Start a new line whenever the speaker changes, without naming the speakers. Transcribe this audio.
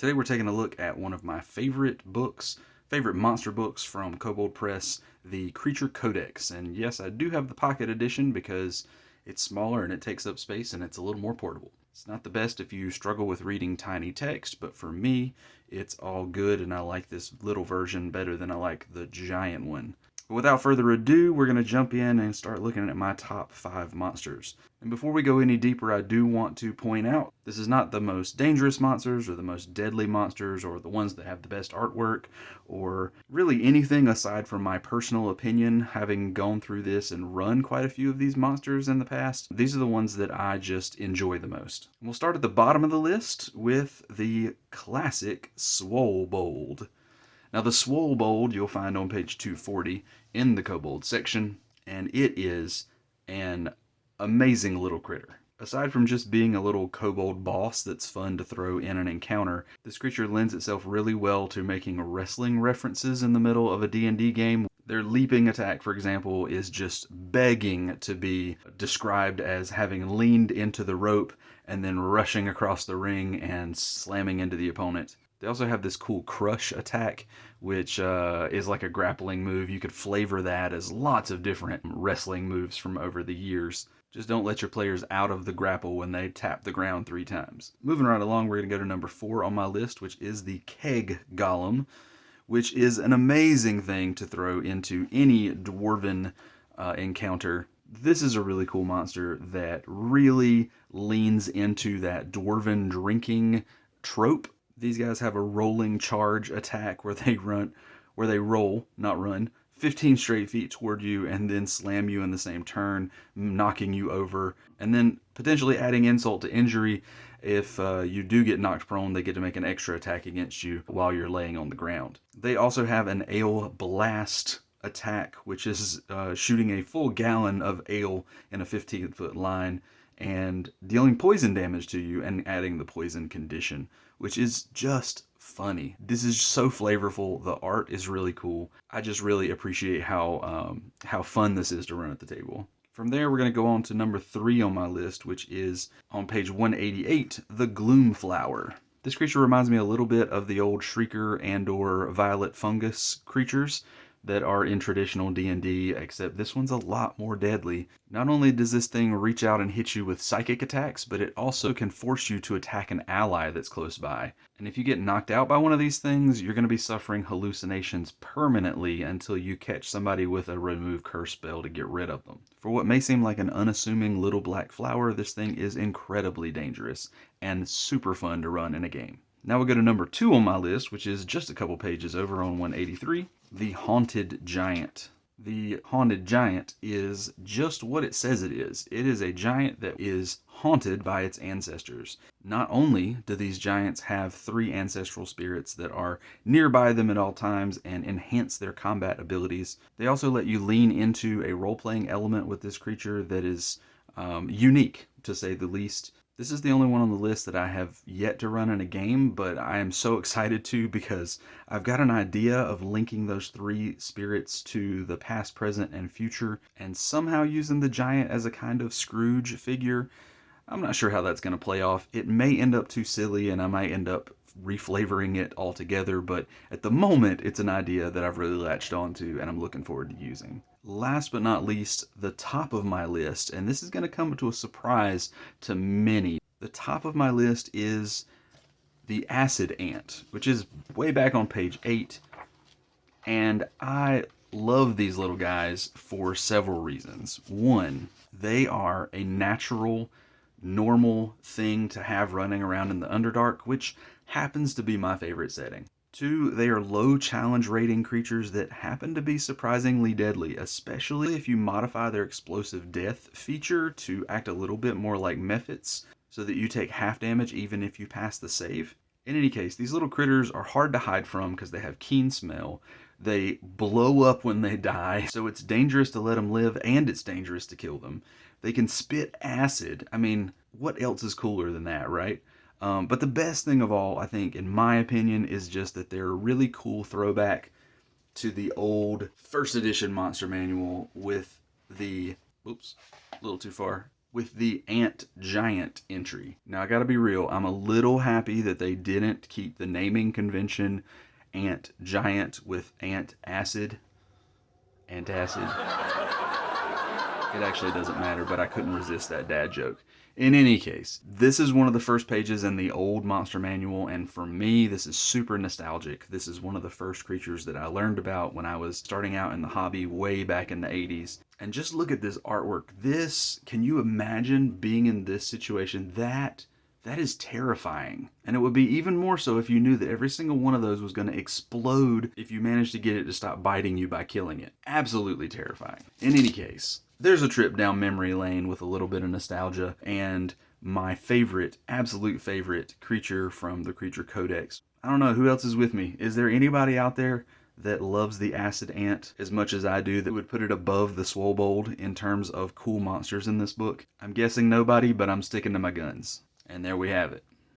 Today we're taking a look at one of my favorite monster books from Kobold Press, the Creature Codex. And yes, I do have the pocket edition because it's smaller and it takes up space and it's a little more portable. It's not the best if you struggle with reading tiny text, but for me, it's all good and I like this little version better than I like the giant one. But without further ado, we're going to jump in and start looking at my top 5 monsters. And before we go any deeper, I do want to point out, this is not the most dangerous monsters or the most deadly monsters or the ones that have the best artwork or really anything aside from my personal opinion, having gone through this and run quite a few of these monsters in the past. These are the ones that I just enjoy the most. We'll start at the bottom of the list with the classic Swollbold. Now the Swollbold you'll find on page 240 in the Kobold section, and it is an amazing little critter. Aside from just being a little kobold boss that's fun to throw in an encounter, this creature lends itself really well to making wrestling references in the middle of a D&D game. Their leaping attack, for example, is just begging to be described as having leaned into the rope and then rushing across the ring and slamming into the opponent. They also have this cool crush attack, which is like a grappling move. You could flavor that as lots of different wrestling moves from over the years. Just don't let your players out of the grapple when they tap the ground 3 times. Moving right along, we're going to go to number 4 on my list, which is the Keg Golem, which is an amazing thing to throw into any dwarven encounter. This is a really cool monster that really leans into that dwarven drinking trope. These guys have a rolling charge attack where they roll, not run, 15 straight feet toward you and then slam you in the same turn, knocking you over, and then potentially adding insult to injury. If you do get knocked prone, they get to make an extra attack against you while you're laying on the ground. They also have an ale blast attack, which is shooting a full gallon of ale in a 15-foot line and dealing poison damage to you and adding the poison condition, which is just funny. This is so flavorful. The art is really cool. I just really appreciate how fun this is to run at the table. From there, we're going to go on to number 3 on my list, which is on page 188, the Gloomflower. This creature reminds me a little bit of the old Shrieker and or Violet Fungus creatures that are in traditional D&D, except this one's a lot more deadly. Not only does this thing reach out and hit you with psychic attacks, but it also can force you to attack an ally that's close by. And if you get knocked out by one of these things, you're going to be suffering hallucinations permanently until you catch somebody with a remove curse spell to get rid of them. For what may seem like an unassuming little black flower, this thing is incredibly dangerous and super fun to run in a game. Now we'll go to number 2 on my list, which is just a couple pages over on 183, the Haunted Giant. The Haunted Giant is just what it says it is. It is a giant that is haunted by its ancestors. Not only do these giants have 3 ancestral spirits that are nearby them at all times and enhance their combat abilities, they also let you lean into a role-playing element with this creature that is unique, to say the least. This is the only one on the list that I have yet to run in a game, but I am so excited to because I've got an idea of linking those 3 spirits to the past, present, and future, and somehow using the giant as a kind of Scrooge figure. I'm not sure how that's going to play off. It may end up too silly, and I might end up reflavoring it altogether, but at the moment, it's an idea that I've really latched onto, and I'm looking forward to using. Last but not least, the top of my list, and this is going to come to a surprise to many. The top of my list is the Acid Ant, which is way back on page 8, and I love these little guys for several reasons. One, they are a natural, normal thing to have running around in the Underdark, which happens to be my favorite setting. 2, they are low challenge rating creatures that happen to be surprisingly deadly, especially if you modify their explosive death feature to act a little bit more like Mephits, so that you take half damage even if you pass the save. In any case, these little critters are hard to hide from because they have keen smell. They blow up when they die, so it's dangerous to let them live and it's dangerous to kill them. They can spit acid. I mean, what else is cooler than that, right? But the best thing of all, I think, in my opinion, is just that they're a really cool throwback to the old 1st edition monster manual with the, oops, a little too far, with the Ant Giant entry. Now I gotta be real, I'm a little happy that they didn't keep the naming convention Ant Giant with Ant Acid. Antacid. It actually doesn't matter, but I couldn't resist that dad joke. In any case, this is one of the first pages in the old monster manual, and for me, this is super nostalgic. This is one of the first creatures that I learned about when I was starting out in the hobby way back in the 80s. And just look at this artwork. Can you imagine being in this situation? That is terrifying. And it would be even more so if you knew that every single one of those was going to explode if you managed to get it to stop biting you by killing it. Absolutely terrifying. In any case, there's a trip down memory lane with a little bit of nostalgia and my favorite, absolute favorite creature from the Creature Codex. I don't know who else is with me. Is there anybody out there that loves the acid ant as much as I do that would put it above the Swobold in terms of cool monsters in this book? I'm guessing nobody, but I'm sticking to my guns. And there we have it.